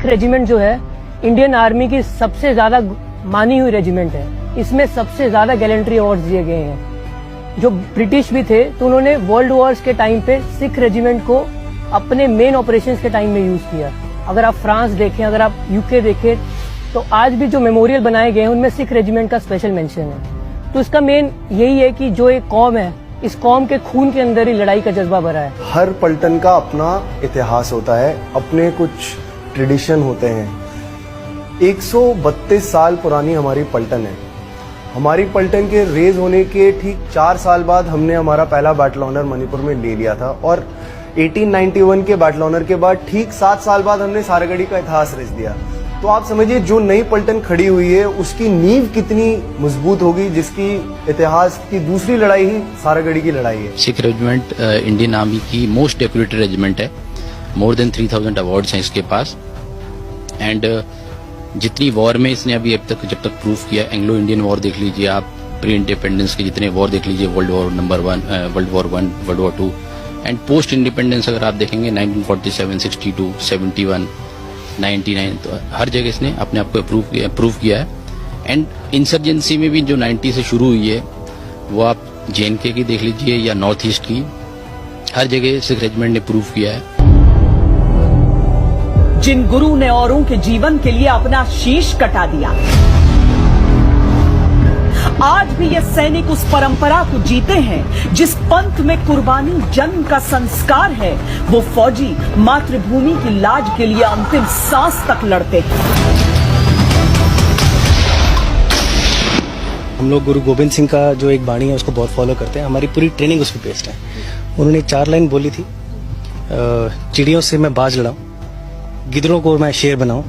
Regiment जो है Indian army की सबसे ज्यादा मानी हुई रेजिमेंट है। इसमें सबसे ज्यादा गैलेंट्री अवार्ड्स दिए गए हैं। जो ब्रिटिश भी थे तो उन्होंने वर्ल्ड वॉर्स के टाइम पे सिख रेजिमेंट को अपने मेन ऑपरेशंस के टाइम में यूज किया। अगर आप फ्रांस देखें, अगर आप यूके देखें, तो आज भी जो मेमोरियल बनाए गए हैं उनमें सिख रेजिमेंट का स्पेशल मेंशन है। तो इसका मेन यही है कि जो एक कौम है, इस कौम के खून के अंदर ही लड़ाई का जज्बा भरा है। हर पलटन का अपना इतिहास होता है, अपने कुछ ट्रेडिशन होते हैं। 132 साल पुरानी हमारी पलटन है। हमारी पलटन के रेज होने के ठीक 4 साल बाद हमने हमारा पहला बैटल ऑनर मणिपुर में ले लिया था और 1891 के बैटल ऑनर के बाद ठीक 7 साल बाद हमने सारागढ़ी का इतिहास रच दिया। तो आप समझिए जो नई पलटन खड़ी हुई है उसकी नींव कितनी मजबूत होगी, जिसकी इतिहास की दूसरी लड़ाई ही सारागढ़ी की लड़ाई है। सिख रेजिमेंट इंडियन आर्मी की मोस्ट डेकोरेटेड रेजिमेंट है। मोर देन 3000 अवार्ड्स हैं इसके पास। एंड जितनी वॉर में इसने अभी अब तक जब तक प्रूव किया, एंग्लो इंडियन वॉर देख लीजिए आप, प्री इंडिपेंडेंस के जितने वॉर देख लीजिए, world war number 1, world war 1, world war 2 and post independence अगर आप देखेंगे 1947, 62, 71, 99, तो हर जगह इसने अपने आप को प्रूव किया है। एंड इंसर्जेंसी में भी जो 90 से शुरू हुई है वो आप JNK की देख लीजिए या नॉर्थ ईस्ट की, हर जगह सिख रेजिमेंट ने प्रूव किया है। जिन गुरु ने औरों के जीवन के लिए अपना शीश कटा दिया, आज भी ये सैनिक उस परंपरा को जीते हैं जिस पंथ में कुर्बानी जन्म का संस्कार है। वो फौजी मातृभूमि की लाज के लिए अंतिम सांस तक लड़ते हैं। हम लोग गुरु गोविंद सिंह का जो एक बाणी है उसको बहुत फॉलो करते हैं। हमारी पूरी ट्रेनिंग उस पर बेस्ड है। उन्होंने 4 लाइन बोली थी, चिड़ियों से मैं बाज लड़ाऊं, गिदड़ों को मैं शेर बनाऊं,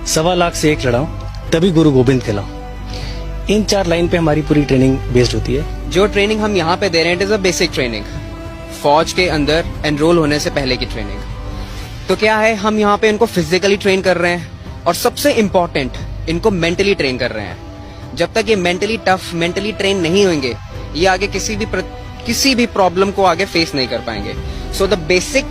1.25 लाख से 1 लड़ाऊं, तभी गुरु गोविंद कहलाऊं। इन 4 लाइन पे हमारी पूरी ट्रेनिंग बेस्ड होती है। जो ट्रेनिंग हम यहाँ पे दे रहे हैं, it is a basic training, फौज के अंदर एनरोल होने से पहले की ट्रेनिंग। तो क्या है, हम यहाँ पे इनको फिजिकली ट्रेन कर रहे हैं और सबसे इम्पोर्टेंट इनको मेंटली ट्रेन कर रहे हैं। जब तक ये मेंटली टफ, मेंटली ट्रेन नहीं होंगे, ये आगे किसी भी प्रॉब्लम को आगे फेस नहीं कर पाएंगे। So the basic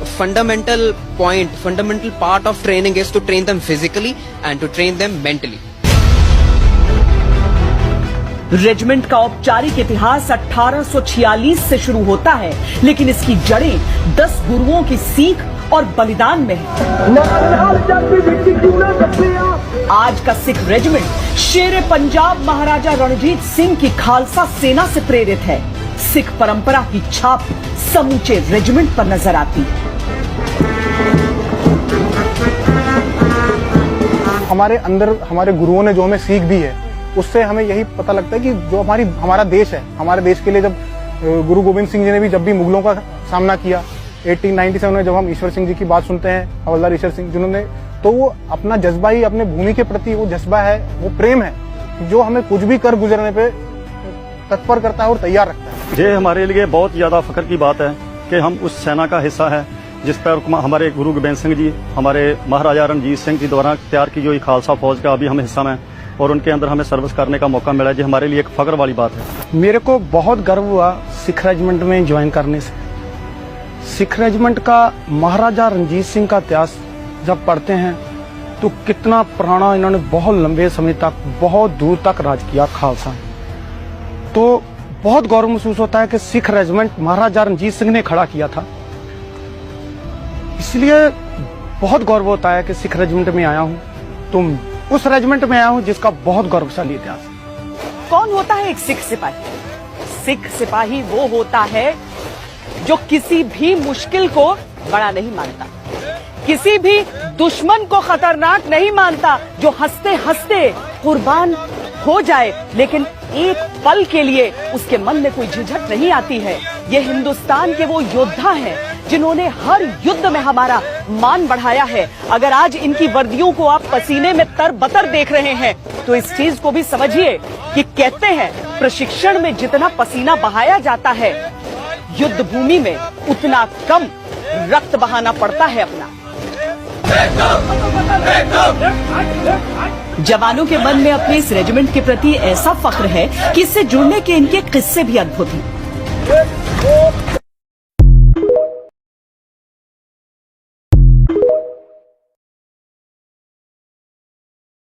fundamental point, fundamental part of training is to train them physically and to train them mentally. Regiment का औपचारिक इतिहास 1846 से शुरू होता है, लेकिन इसकी जड़ें 10 गुरुओं की सीख और बलिदान में है। आज का सिख रेजिमेंट शेर पंजाब महाराजा रणजीत सिंह की खालसा सेना से प्रेरित है। सिख परंपरा की छाप समूचे रेजिमेंट पर नजर आती है। हमारे अंदर हमारे गुरुओं ने जो हमें सीख दी है उससे हमें यही पता लगता है कि जो हमारा देश है, हमारे देश के लिए जब गुरु गोविंद सिंह जी ने भी जब भी मुगलों का सामना किया 1897 में, जब हम ईश्वर सिंह जी की बात सुनते हैं, हवलदार ईश्वर सिंह जिन्होंने, तो वो अपना जज्बा ही अपने भूमि के प्रति वो जज्बा है, वो प्रेम है जो हमें कुछ भी कर गुजरने पे तत्पर करता है और तैयार रखता है। ये हमारे लिए बहुत ज्यादा फख्र की बात है कि हम उस सेना का हिस्सा है जिस पर हमारे गुरु गोविंद सिंह जी, हमारे महाराजा रणजीत सिंह जी द्वारा तैयार की जो खालसा फौज का अभी हम हिस्सा में और उनके अंदर हमें सर्विस करने का मौका मिला, जो हमारे लिए एक फख्र वाली बात है। मेरे को बहुत गर्व हुआ सिख रेजिमेंट में ज्वाइन करने से। सिख रेजिमेंट का महाराजा रणजीत सिंह का इतिहास जब पढ़ते हैं तो कितना पुराना, इन्होंने बहुत लंबे समय तक, बहुत दूर तक राज किया खालसा। तो बहुत गौरव महसूस होता है कि सिख रेजिमेंट महाराजा रणजीत सिंह ने खड़ा किया था। इसलिए बहुत गौरव होता है कि सिख रेजिमेंट में आया हूँ, तुम उस रेजिमेंट में आया हूँ जिसका बहुत गौरवशाली इतिहास है। कौन होता है एक सिख सिपाही? सिख सिपाही वो होता है जो किसी भी मुश्किल को बड़ा नहीं मानता, किसी भी दुश्मन को खतरनाक नहीं मानता, जो हंसते हंसते कुर्बान हो जाए लेकिन एक पल के लिए उसके मन में कोई झिझक नहीं आती है। ये हिंदुस्तान के वो योद्धा हैं जिन्होंने हर युद्ध में हमारा मान बढ़ाया है। अगर आज इनकी वर्दियों को आप पसीने में तरबतर देख रहे हैं तो इस चीज को भी समझिए कि कहते हैं प्रशिक्षण में जितना पसीना बहाया जाता है, युद्ध भूमि में उतना कम रक्त बहाना पड़ता है अपना। जवानों के मन में अपने इस रेजिमेंट के प्रति ऐसा फख्र है कि इससे जुड़ने के इनके किस्से भी अद्भुत हैं।